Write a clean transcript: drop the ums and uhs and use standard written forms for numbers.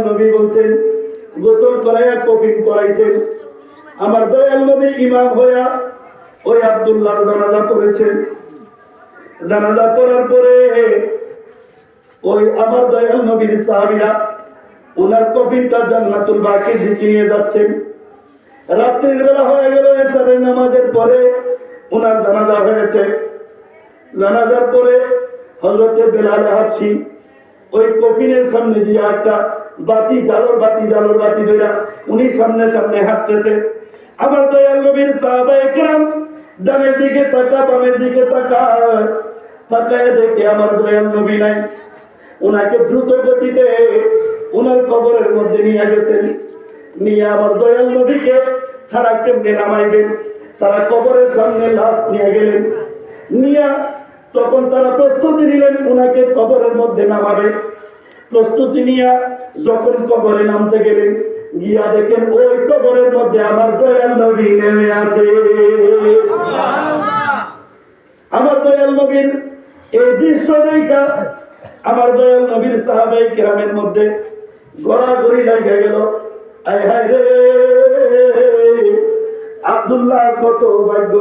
নবী বলছেন গোসল করাইয়া কফিন করাইছেন। আমার দয়াল নবী ইমাম হইয়া ওই আব্দুল্লাহর জানাজা পড়েছেন। জানাজা পড়ার পরে ওই আমার দয়াল নবীর সাহাবীরা ওনার কফিনটা জান্নাতুল বাকির দিকে নিয়ে যাচ্ছেন। রাত্রির বেলা হয়ে গেল, এশারের নামাজের পরে ওনার জানাজা হয়েছে। জানাজার পরে হযরতে বেলাল হাবশী ওই কফিনের সামনে দিয়ে একটা বাতি জালোর বাতি ধরে উনি সামনে সামনে হাঁটতেছে। আমার দয়াল নবীর সাহাবায়ে কেরাম ডানের দিকে তাকা, বামের দিকে তাকা, তাকায় দেখে আমার দয়াল নবী নাই। ওনাকে দ্রুত গতিতে ওনার কবরের মধ্যে নিয়ে গেছেন। নিয়ে আমার দয়াল নবীকে ছাড়া কেমনে নামাইবেন, তারা কবরের সামনে লাশ নিয়ে গেলেন। নিয়ে তখন তারা প্রস্তুতি নিলেন ওনাকে কবরের মধ্যে নামাবে। প্রস্তুতি নিয়ে যখন কবরে নামতে গেলেন, গিয়া দেখেন ওই কবরের মধ্যে আমার দয়াল নবী নেমে আছে। আমার দয়াল নবীর এই দৃশ্য দেখা আমার দয়াল নবীর সাহাবায়ে কেরামের মধ্যে গড়াগড়ি লাগা গেল। আয় হায় রে, আব্দুল্লাহ কত ভাগ্য।